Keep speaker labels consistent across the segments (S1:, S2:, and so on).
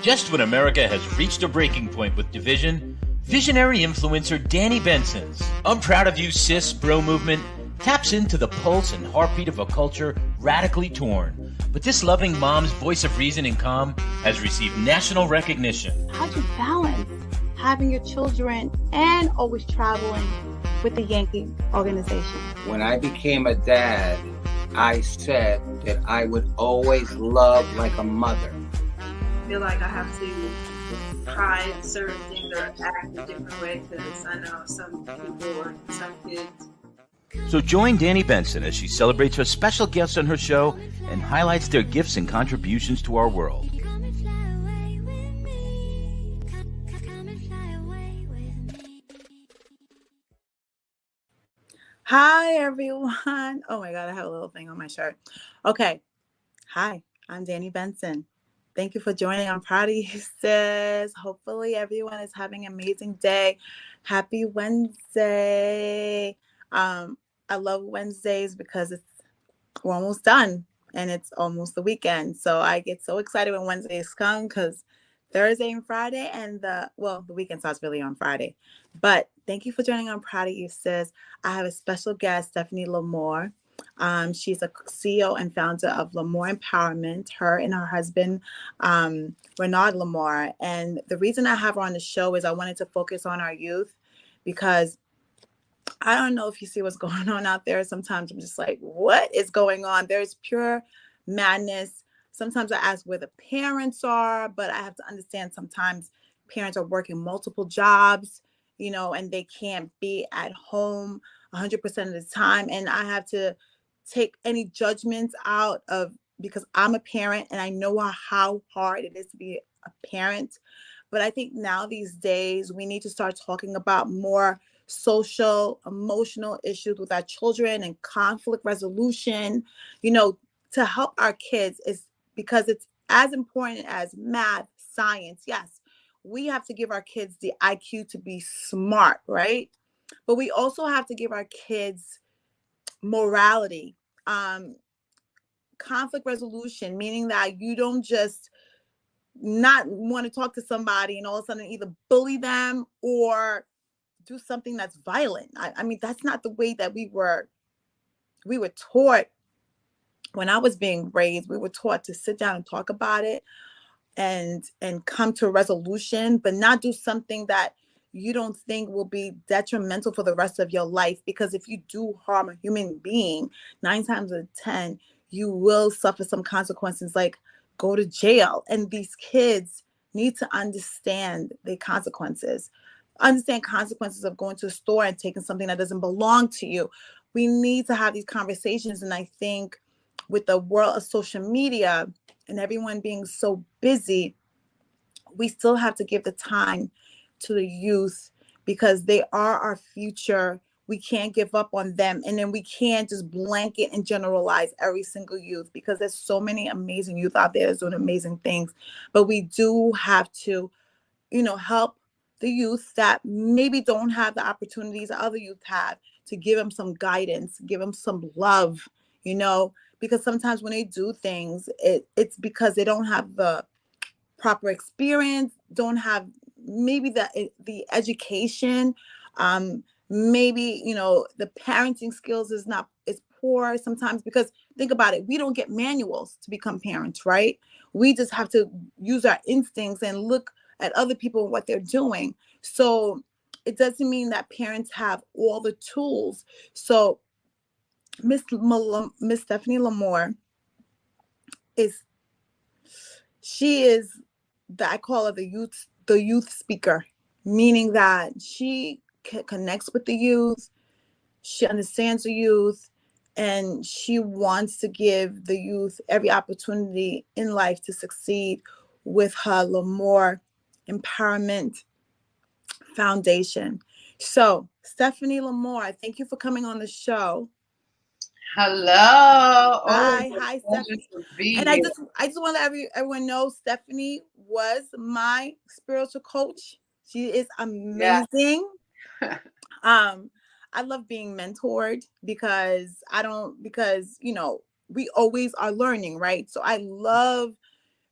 S1: Just when America has reached a breaking point with division, visionary influencer Danni Benson's I'm Proud of You Sis bro movement taps into the pulse and heartbeat of a culture radically torn. But this loving mom's voice of reason and calm has received national recognition.
S2: How do you balance having your children and always traveling with the Yankee organization?
S3: When I became a dad, I said that I would always love like a mother.
S4: I feel like I have to try certain things or act a different way because I know some people or some kids.
S1: So join Danni Benson as she celebrates her special guests on her show and highlights their gifts and contributions to our world.
S2: Hi, everyone. Oh my God, I have a little thing on my shirt. Okay. Hi, I'm Danni Benson. Thank you for joining. I'm proud of you, sis. Hopefully everyone is having an amazing day. Happy Wednesday. I love Wednesdays because we're almost done and it's almost the weekend. So I get so excited when Wednesdays come because Thursday and Friday the weekend starts really on Friday. But thank you for joining. I'm proud of you, sis. I have a special guest, Stephanie Lamour. She's a CEO and founder of Lamour Empowerment, her and her husband, Renard Lamour. And the reason I have her on the show is I wanted to focus on our youth because I don't know if you see what's going on out there. Sometimes I'm just like, what is going on? There's pure madness. Sometimes I ask where the parents are, but I have to understand sometimes parents are working multiple jobs, and they can't be at home 100% of the time. And I have to take any judgments out of, because I'm a parent and I know how hard it is to be a parent. But I think now these days we need to start talking about more social, emotional issues with our children and conflict resolution, to help our kids, is because it's as important as math, science. Yes, we have to give our kids the IQ to be smart, right? But we also have to give our kids morality, conflict resolution, meaning that you don't just not want to talk to somebody and all of a sudden either bully them or do something that's violent. I mean, that's not the way that we were taught. When I was being raised, we were taught to sit down and talk about it and come to a resolution, but not do something that you don't think will be detrimental for the rest of your life. Because if you do harm a human being, 9 times out of 10, you will suffer some consequences, like go to jail. And these kids need to understand the consequences of going to a store and taking something that doesn't belong to you. We need to have these conversations. And I think with the world of social media and everyone being so busy, we still have to give the time to the youth because they are our future. We can't give up on them. And then we can't just blanket and generalize every single youth because there's so many amazing youth out there that's doing amazing things. But we do have to, help the youth that maybe don't have the opportunities that other youth have, to give them some guidance, give them some love, because sometimes when they do things, it's because they don't have the proper experience, don't have maybe the education, maybe, the parenting skills is poor sometimes, because think about it, we don't get manuals to become parents, right? We just have to use our instincts and look at other people and what they're doing. So it doesn't mean that parents have all the tools. So Miss Stephanie Lamour I call her the youth speaker, meaning that she connects with the youth, she understands the youth, and she wants to give the youth every opportunity in life to succeed with her Lamour Empowerment Foundation. So, Stephanie Lamour, thank you for coming on the show.
S4: Hello.
S2: Hi, Stephanie. And I just want to let everyone know Stephanie was my spiritual coach. She is amazing. Yeah. I love being mentored because we always are learning, right? So I love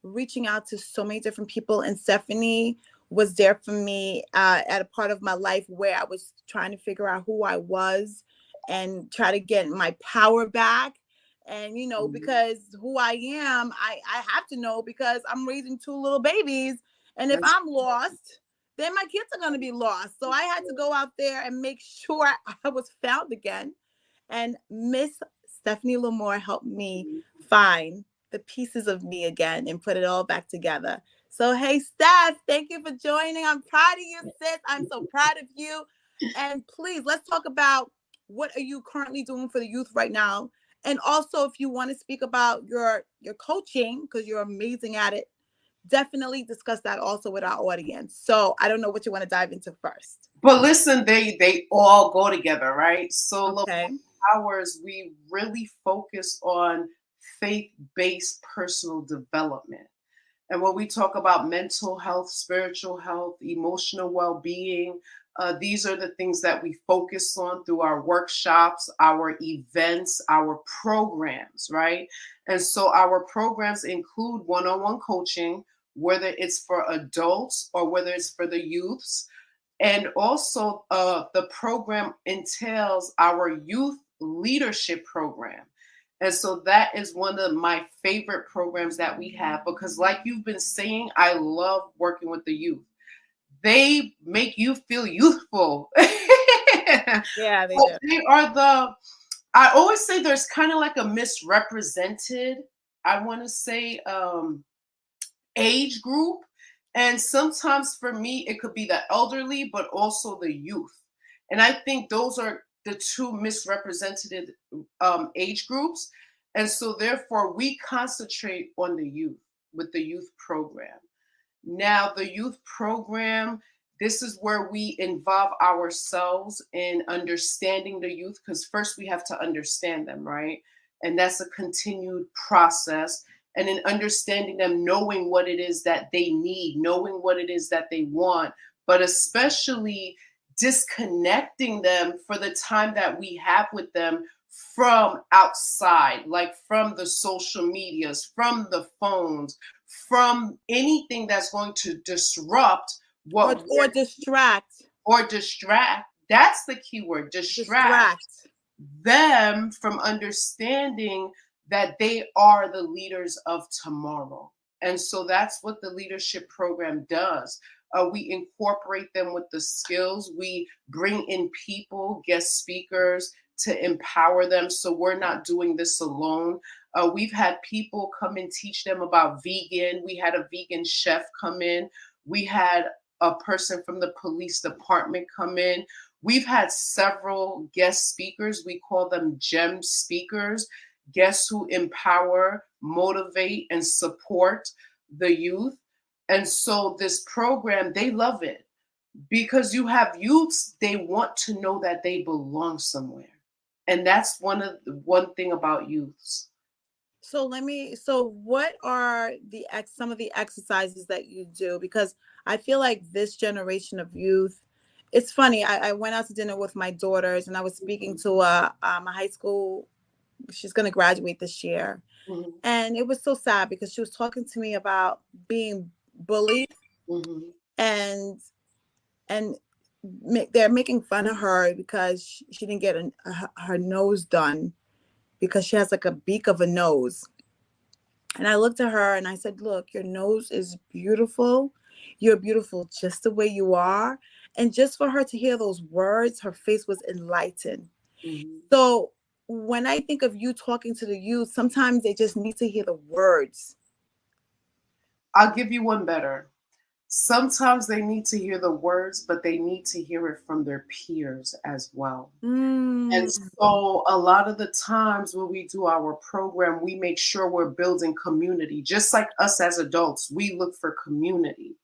S2: reaching out to so many different people. And Stephanie was there for me at a part of my life where I was trying to figure out who I was and try to get my power back. And, you know, because who I am, I have to know because I'm raising two little babies. And if I'm lost, then my kids are going to be lost. So I had to go out there and make sure I was found again. And Miss Stephanie Lamour helped me find the pieces of me again and put it all back together. So, hey, Steph, thank you for joining. I'm proud of you, sis. I'm so proud of you. And please, let's talk about what are you currently doing for the youth right now? And also, if you want to speak about your coaching, because you're amazing at it, definitely discuss that also with our audience. So I don't know what you want to dive into first.
S5: But listen, they all go together, right? So
S2: Okay.
S5: ours, we really focus on faith-based personal development. And when we talk about mental health, spiritual health, emotional well-being, these are the things that we focus on through our workshops, our events, our programs, right? And so our programs include one-on-one coaching, whether it's for adults or whether it's for the youths. And also the program entails our youth leadership program. And so that is one of my favorite programs that we have because like you've been saying, I love working with the youth. They make you feel youthful.
S2: Yeah, they do.
S5: They are I always say there's kind of like a misrepresented, I want to say, age group. And sometimes for me, it could be the elderly, but also the youth. And I think those are the two misrepresented age groups. And so therefore we concentrate on the youth with the youth program. Now the youth program, this is where we involve ourselves in understanding the youth because first we have to understand them, right? And that's a continued process. And in understanding them, knowing what it is that they need, knowing what it is that they want, but especially disconnecting them for the time that we have with them from outside, like from the social medias, from the phones, from anything that's going to disrupt what
S2: or distract.
S5: Or distract. That's the key word, distract them from understanding that they are the leaders of tomorrow. And so that's what the leadership program does. We incorporate them with the skills. We bring in people, guest speakers to empower them. So we're not doing this alone. We've had people come and teach them about vegan. We had a vegan chef come in. We had a person from the police department come in. We've had several guest speakers. We call them gem speakers, guests who empower, motivate, and support the youth. And so this program, they love it because you have youths, they want to know that they belong somewhere. And that's one thing about youths.
S2: So what are some of the exercises that you do? Because I feel like this generation of youth, it's funny. I went out to dinner with my daughters and I was speaking to a high school. She's going to graduate this year. Mm-hmm. And it was so sad because she was talking to me about being bullied mm-hmm. and they're making fun of her because she didn't get her nose done because she has like a beak of a nose. And I looked at her and I said, look, your nose is beautiful. You're beautiful just the way you are. And just for her to hear those words, her face was enlightened. Mm-hmm. So when I think of you talking to the youth, sometimes they just need to hear the words.
S5: I'll give you one better. Sometimes they need to hear the words, but they need to hear it from their peers as well. Mm. And so a lot of the times when we do our program, we make sure we're building community. Just like us as adults, we look for community.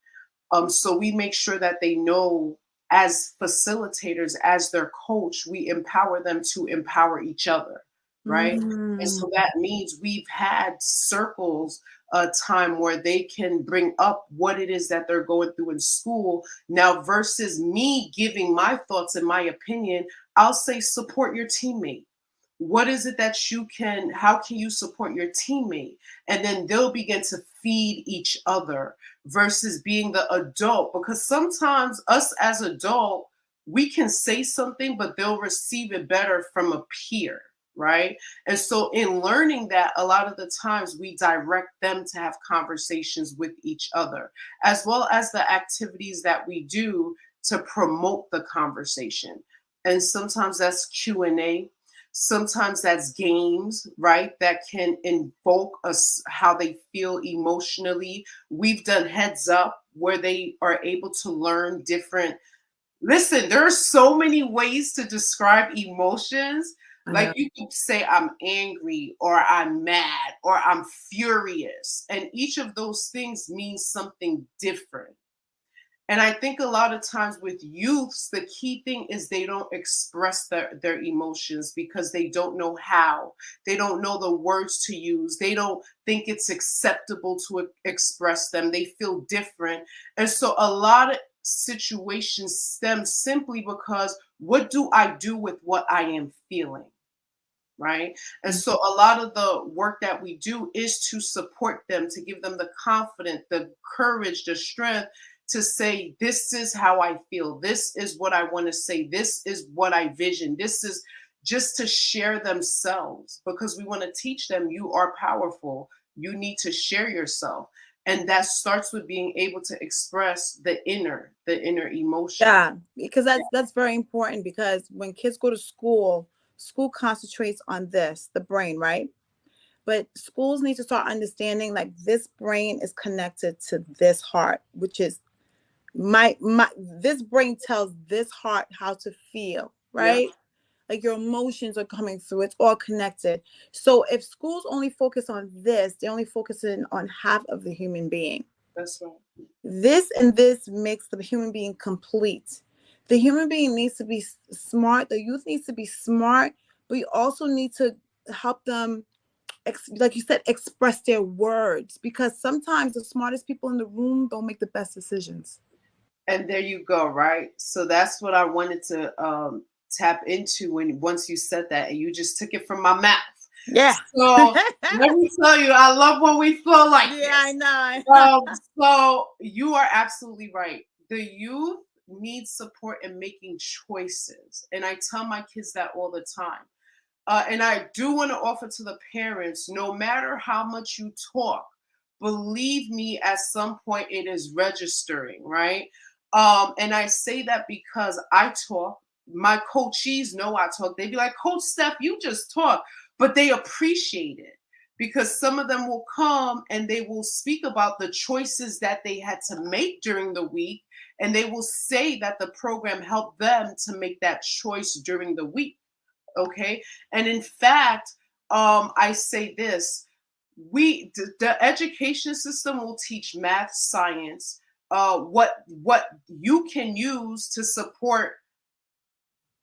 S5: So we make sure that they know as facilitators, as their coach, we empower them to empower each other, right? Mm. And so that means we've had circles time where they can bring up what it is that they're going through in school. Now, versus me giving my thoughts and my opinion, I'll say support your teammate. What is it that how can you support your teammate? And then they'll begin to feed each other versus being the adult. Because sometimes us as adult, we can say something, but they'll receive it better from a peer, right? And so in learning that, a lot of the times we direct them to have conversations with each other, as well as the activities that we do to promote the conversation. And sometimes that's Q&A. Sometimes that's games, right? That can invoke us how they feel emotionally. We've done heads up where they are able to learn different. Listen, there are so many ways to describe emotions. Like you could say, I'm angry, or I'm mad, or I'm furious. And each of those things means something different. And I think a lot of times with youths, the key thing is they don't express their emotions because they don't know how. They don't know the words to use. They don't think it's acceptable to express them. They feel different. And so a lot of situations stem simply because what do I do with what I am feeling? Right. And so a lot of the work that we do is to support them, to give them the confidence, the courage, the strength to say, this is how I feel. This is what I want to say. This is what I vision. This is just to share themselves, because we want to teach them you are powerful. You need to share yourself. And that starts with being able to express the inner emotion.
S2: Yeah, because that's very important, because when kids go to school concentrates on the brain, right? But schools need to start understanding like this brain is connected to this heart, which is my this brain tells this heart how to feel, right? Yeah. Like your emotions are coming through. It's all connected. So if schools only focus on this, they only focusing on half of the human being.
S5: That's right.
S2: This and this makes the human being complete. The human being needs to be smart. The youth needs to be smart, but you also need to help them, like you said, express their words, because sometimes the smartest people in the room don't make the best decisions.
S5: And there you go, right? So that's what I wanted to tap into once you said that, and you just took it from my mouth.
S2: Yeah.
S5: So let me tell you, I love when we flow like this.
S2: I know.
S5: So you are absolutely right. The youth needs support in making choices, and I tell my kids that all the time. And I do want to offer to the parents, no matter how much you talk, believe me, at some point it is registering, right? And I say that because I talk. My coachees know I talk. They be like, Coach Steph, you just talk. But they appreciate it, because some of them will come and they will speak about the choices that they had to make during the week. And they will say that the program helped them to make that choice during the week. Okay. And in fact, I say this, the education system will teach math, science, what you can use to support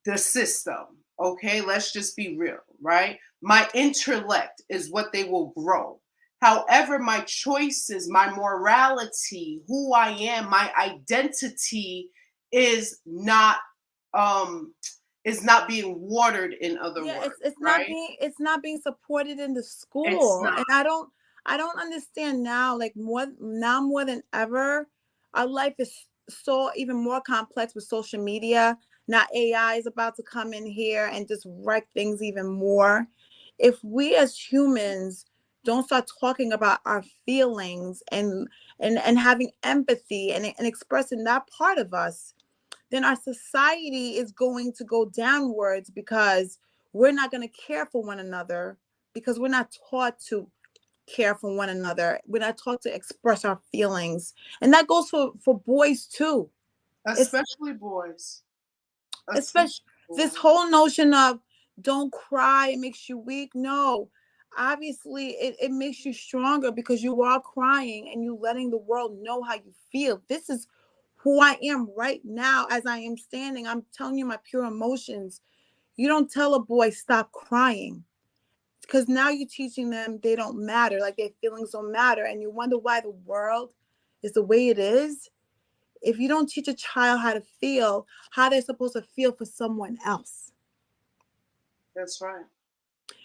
S5: the system. Okay, let's just be real, right? My intellect is what they will grow. However, my choices, my morality, who I am, my identity is not being watered, in other words.
S2: It's
S5: right?
S2: it's not being supported in the school. And I don't understand now, like more than ever, our life is so even more complex with social media. Now AI is about to come in here and just wreck things even more. If we as humans don't start talking about our feelings and having empathy and expressing that part of us, then our society is going to go downwards, because we're not going to care for one another, because we're not taught to care for one another. We're not taught to express our feelings. And that goes for boys too.
S5: Especially boys.
S2: Especially this whole notion of don't cry, it makes you weak. No, obviously it makes you stronger, because you are crying and you letting the world know how you feel. This is who I am right now as I am standing. I'm telling you my pure emotions. You don't tell a boy stop crying, because now you're teaching them they don't matter, like their feelings don't matter. And you wonder why the world is the way it is. If you don't teach a child how to feel, how they're supposed to feel for someone else.
S5: That's right.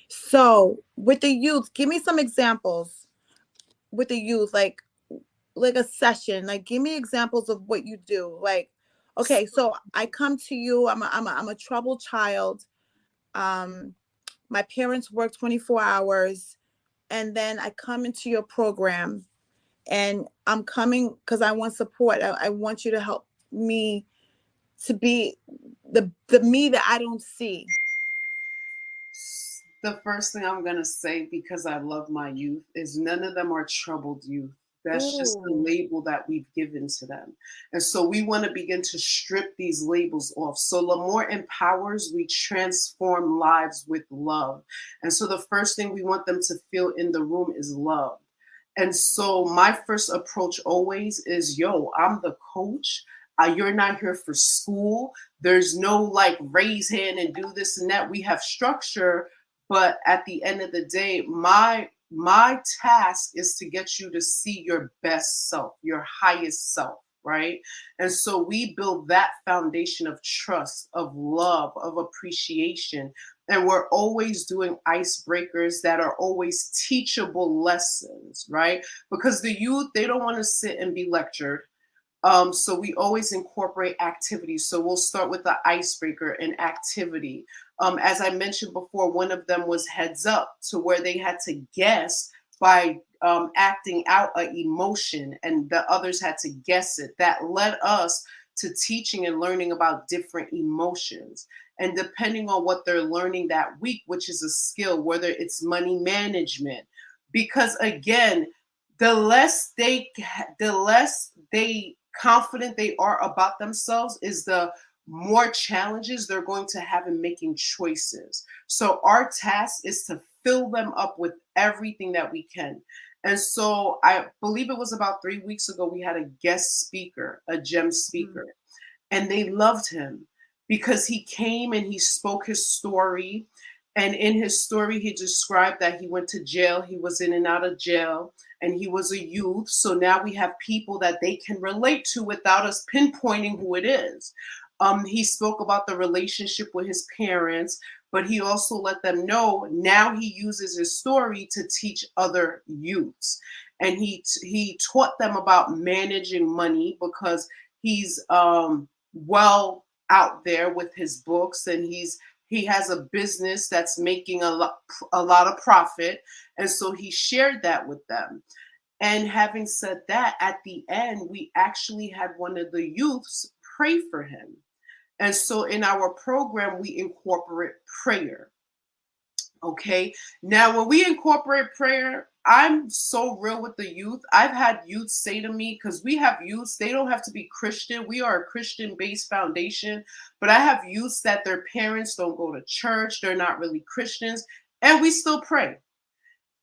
S2: So with the youth, give me some examples with the youth, like a session. Like, give me examples of what you do. Like, okay, so I come to you. I'm a troubled child. My parents work 24 hours, and then I come into your program, and I'm coming because I want support. I want you to help me to be the me that I don't see.
S5: The first thing I'm going to say, because I love my youth, is none of them are troubled youth. That's just the label that we've given to them. And so we want to begin to strip these labels off. So Lamour empowers, we transform lives with love. And so the first thing we want them to feel in the room is love. And so my first approach always is, yo, I'm the coach. You're not here for school. There's no like raise hand and do this and that. We have structure, but at the end of the day, my task is to get you to see your best self, your highest self, right? And so we build that foundation of trust, of love, of appreciation. And we're always doing icebreakers that are always teachable lessons, right? Because the youth, they don't want to sit and be lectured. So we always incorporate activities. So we'll start with the icebreaker and activity. As I mentioned before, one of them was heads up, to where they had to guess by acting out an emotion, and the others had to guess it. That led us to teaching and learning about different emotions. And depending on what they're learning that week, which is a skill, whether it's money management, because again, the less they confident they are about themselves, is the more challenges they're going to have in making choices. So our task is to fill them up with everything that we can. And so I believe it was about 3 weeks ago, we had a guest speaker, a gem speaker, and they loved him because he came and he spoke his story. And in his story, he described that he went to jail. He was in and out of jail, and he was a youth. So now we have people that they can relate to without us pinpointing who it is. He spoke about the relationship with his parents, but he also let them know now he uses his story to teach other youths. And he taught them about managing money, because he's well out there with his books, and he has a business that's making a lot of profit. And so he shared that with them. And having said that, at the end, we actually had one of the youths pray for him. And so in our program, we incorporate prayer. Okay. Now, when we incorporate prayer, I'm so real with the youth. I've had youth say to me, because we have youths, they don't have to be Christian. We are a Christian-based foundation, but I have youths that their parents don't go to church. They're not really Christians, and we still pray.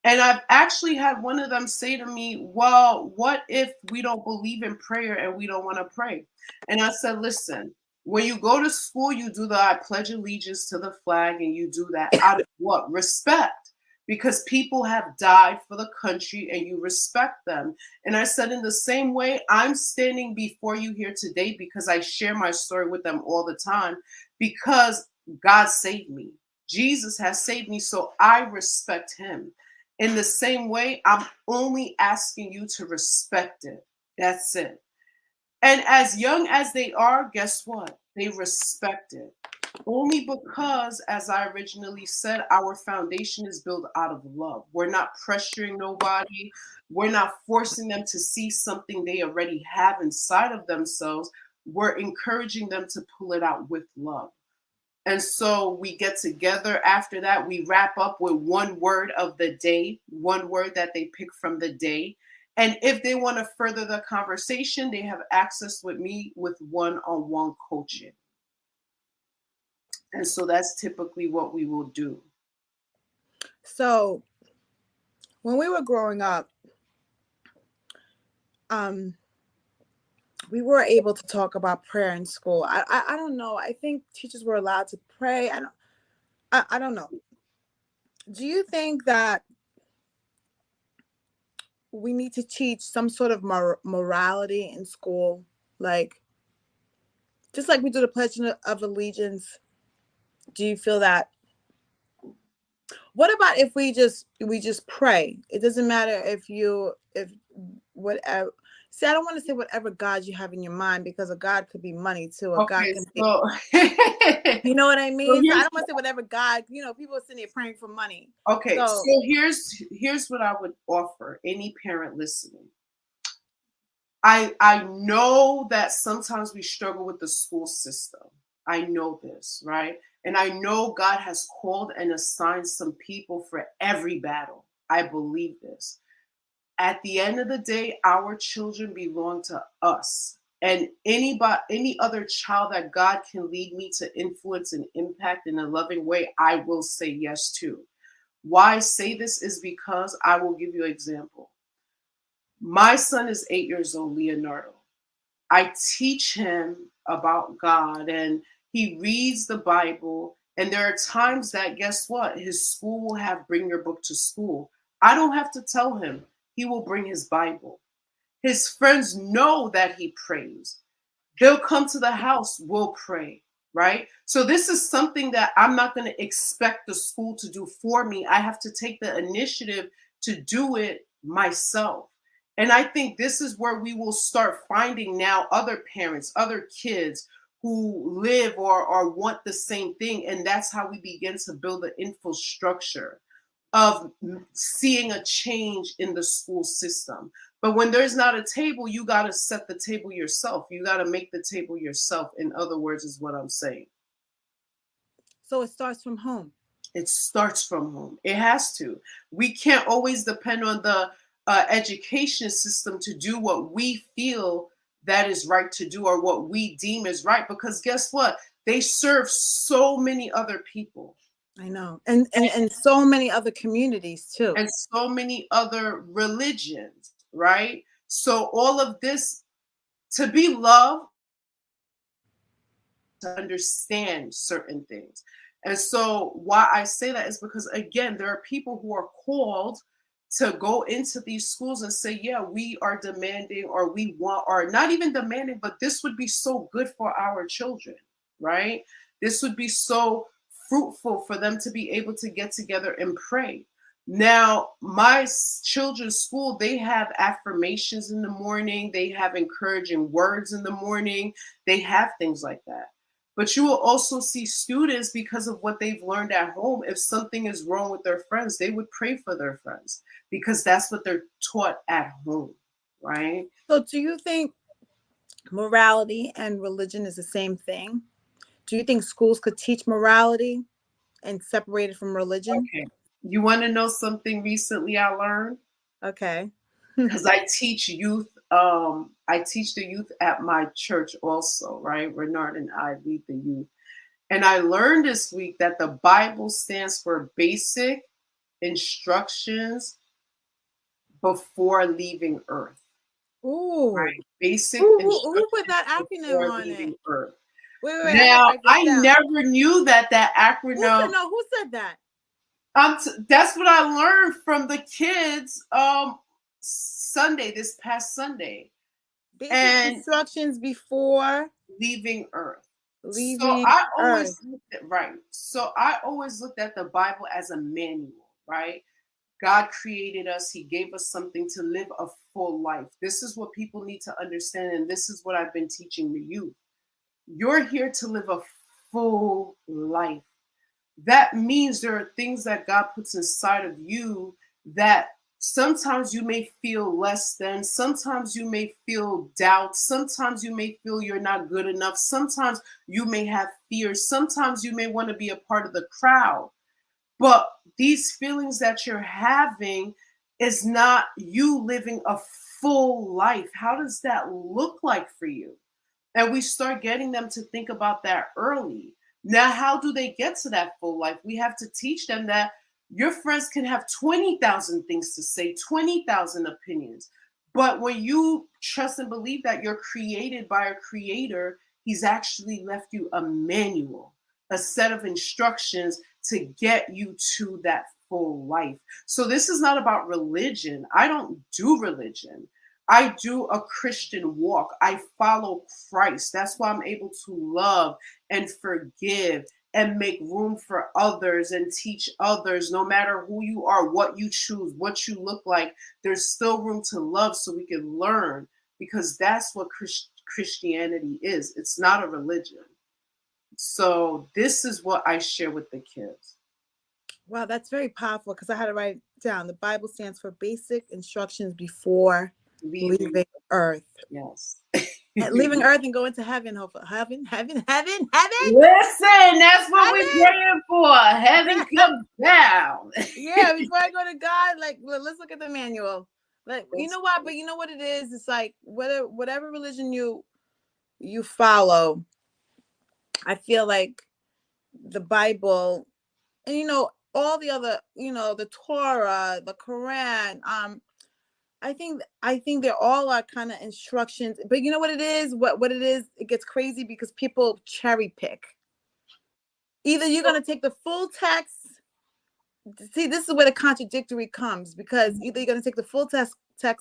S5: And I've actually had one of them say to me, well, what if we don't believe in prayer and we don't want to pray? And I said, listen, when you go to school, you do the I pledge allegiance to the flag, and you do that out of what? Respect. Because people have died for the country and you respect them. And I said, in the same way, I'm standing before you here today because I share my story with them all the time, because God saved me. Jesus has saved me, so I respect him. In the same way, I'm only asking you to respect it. That's it. And as young as they are, guess what? They respect it. Only because, as I originally said, our foundation is built out of love. We're not pressuring nobody. We're not forcing them to see something they already have inside of themselves. We're encouraging them to pull it out with love. And so we get together. After that, we wrap up with one word of the day, one word that they pick from the day. And if they want to further the conversation, they have access with me with one-on-one coaching. And so that's typically what we will do.
S2: So when we were growing up, we were able to talk about prayer in school. I don't know. I think teachers were allowed to pray. I don't know. Do you think that we need to teach some sort of morality in school? Like, just like we do the Pledge of Allegiance, do you feel that? What about if we just pray? It doesn't matter if whatever. See, I don't want to say whatever God you have in your mind, because a God could be money too. A God
S5: Okay,
S2: can
S5: so
S2: be, you know what I mean? So I
S5: here's
S2: don't want to say whatever God. People are sitting there praying for money.
S5: okay,
S2: So
S5: so here's what I would offer any parent listening. I know that sometimes we struggle with the school system. I know this, right? And I know God has called and assigned some people for every battle. I believe this. At the end of the day, our children belong to us. And any other child that God can lead me to influence and impact in a loving way, I will say yes to. Why I say this is because I will give you an example. My son is 8 years old, Leonardo. I teach him about God, and he reads the Bible. And there are times that, guess what? His school will have bring your book to school. I don't have to tell him. He will bring his Bible. His friends know that he prays. They'll come to the house, we'll pray, right? So this is something that I'm not going to expect the school to do for me. I have to take the initiative to do it myself. And I think this is where we will start finding now other parents, other kids who live or want the same thing. And that's how we begin to build the infrastructure of seeing a change in the school system. But when there's not a table, you got to set the table yourself. You got to make the table yourself. In other words, is what I'm saying.
S2: So it starts from home.
S5: It starts from home. It has to. We can't always depend on the education system to do what we feel that is right to do or what we deem is right. Because guess what? They serve so many other people.
S2: I know. And so many other communities too.
S5: And so many other religions, right? So all of this, to be loved, to understand certain things. And so why I say that is because, again, there are people who are called to go into these schools and say, yeah, we are demanding, or we want, or not even demanding, but this would be so good for our children, right? This would be so fruitful for them to be able to get together and pray. Now, my children's school, they have affirmations in the morning. They have encouraging words in the morning. They have things like that. But you will also see students, because of what they've learned at home, if something is wrong with their friends, they would pray for their friends because that's what they're taught at home, right?
S2: So do you think morality and religion is the same thing? Do you think schools could teach morality and separate it from religion?
S5: Okay. You want to know something recently I learned?
S2: Okay.
S5: Because I teach youth. I teach the youth at my church also, right? Renard and I lead the youth. And I learned this week that the Bible stands for basic instructions before leaving earth.
S2: Ooh.
S5: Right? Basic
S2: instructions. Who put that acronym on it?
S5: Earth.
S2: Wait,
S5: now, I never knew that acronym.
S2: Who said that?
S5: That's what I learned from the kids this past Sunday.
S2: Basic instructions before
S5: leaving earth.
S2: So
S5: I always looked at the Bible as a manual, right? God created us. He gave us something to live a full life. This is what people need to understand, and this is what I've been teaching the youth. You're here to live a full life. That means there are things that God puts inside of you that sometimes you may feel less than, sometimes you may feel doubt, sometimes you may feel you're not good enough, sometimes you may have fears, sometimes you may want to be a part of the crowd. But these feelings that you're having is not you living a full life. How does that look like for you? And we start getting them to think about that early. Now, how do they get to that full life? We have to teach them that your friends can have 20,000 things to say, 20,000 opinions. But when you trust and believe that you're created by a creator, he's actually left you a manual, a set of instructions to get you to that full life. So this is not about religion. I don't do religion. I do a Christian walk. I follow Christ. That's why I'm able to love and forgive and make room for others and teach others, no matter who you are, what you choose, what you look like, there's still room to love so we can learn, because that's what Christianity is. It's not a religion. So this is what I share with the kids.
S2: Wow, that's very powerful, because I had to write it down. The Bible stands for basic instructions before leaving Earth.
S5: Yes.
S2: And leaving Earth and going to heaven, hopefully. Heaven.
S5: Listen, that's what we're praying for. Heaven comes down.
S2: Yeah, before I go to God, like, let's look at the manual. Like, you know what? But you know what it is? It's like whatever religion you follow, I feel like the Bible, and all the other, the Torah, the Quran, I think they're all are kind of instructions. But you know what it is? What it is? It gets crazy because people cherry pick. Either you're gonna take the full text. See, this is where the contradictory comes, because either you're gonna take the full text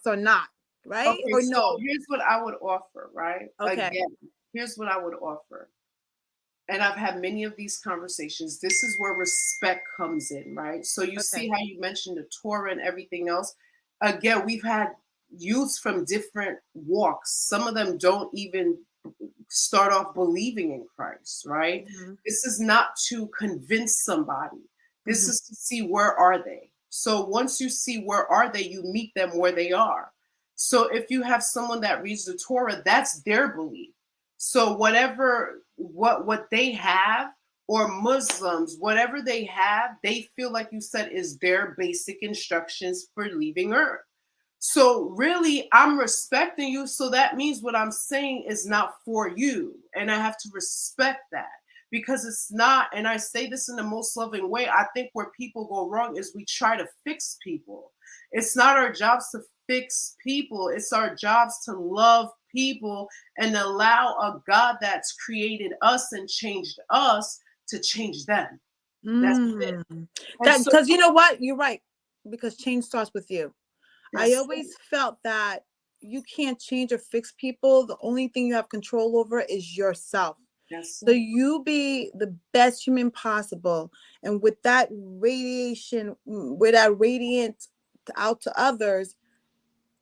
S2: or not, right?
S5: Okay,
S2: Or
S5: so
S2: no.
S5: here's what I would offer, right?
S2: Okay.
S5: Again, here's what I would offer. And I've had many of these conversations. This is where respect comes in, right? So you see how you mentioned the Torah and everything else. Again, we've had youths from different walks. Some of them don't even start off believing in Christ, right? Mm-hmm. This is not to convince somebody. This is to see where are they. So once you see where are they, you meet them where they are. So if you have someone that reads the Torah, that's their belief. So whatever what they have, or Muslims, whatever they have, they feel, like you said, is their basic instructions for leaving Earth. So really, I'm respecting you. So that means what I'm saying is not for you. And I have to respect that, because it's not, and I say this in the most loving way, I think where people go wrong is we try to fix people. It's not our jobs to fix people. It's our jobs to love people and allow a God that's created us and changed us to change them. That's it.
S2: Because you know what? You're right. Because change starts with you. I always felt that you can't change or fix people. The only thing you have control over is yourself. So you be the best human possible. And with that radiation, with that radiant out to others,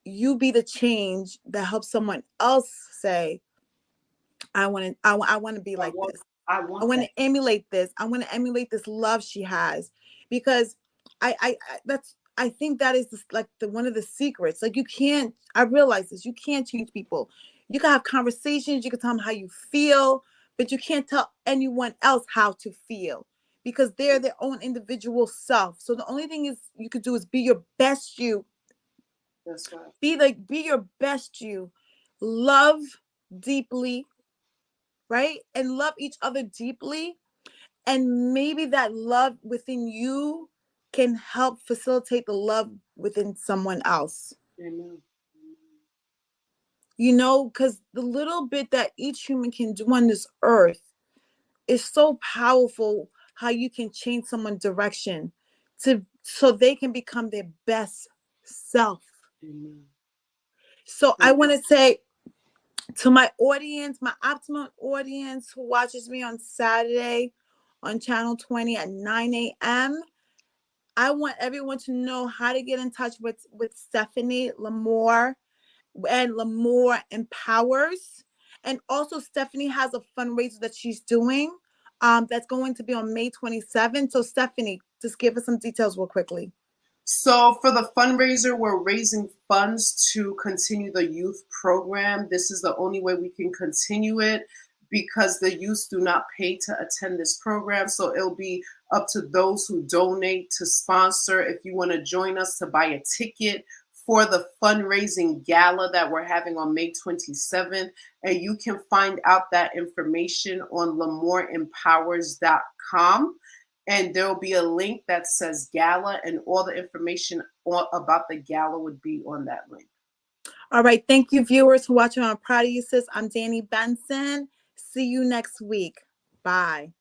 S2: you be the change that helps someone else say, I want to be like this. I want to emulate this. I want to emulate this love she has, because I think that is like one of the secrets. Like, I realize this, you can't change people. You can have conversations, you can tell them how you feel, but you can't tell anyone else how to feel, because they're their own individual self. So the only thing you could do is be your best you.
S5: That's right.
S2: Be your best you. Love deeply, right? And love each other deeply. And maybe that love within you can help facilitate the love within someone else.
S5: Amen.
S2: Because the little bit that each human can do on this earth is so powerful, how you can change someone's direction so they can become their best self. Amen. So I want to say to my audience, my optimum audience who watches me on Saturday on Channel 20 at 9 a.m., I want everyone to know how to get in touch with Stephanie Lamour and Lamour Empowers. And also, Stephanie has a fundraiser that she's doing that's going to be on May 27th. So, Stephanie, just give us some details real quickly.
S5: So for the fundraiser, we're raising funds to continue the youth program. This is the only way we can continue it, because the youth do not pay to attend this program. So it'll be up to those who donate to sponsor. If you want to join us to buy a ticket for the fundraising gala that we're having on May 27th, and you can find out that information on lamourempowers.com. And there'll be a link that says gala, and all the information about the gala would be on that link.
S2: All right. Thank you, viewers, for watching on Proud of You Sis. I'm Danni Benson. See you next week. Bye.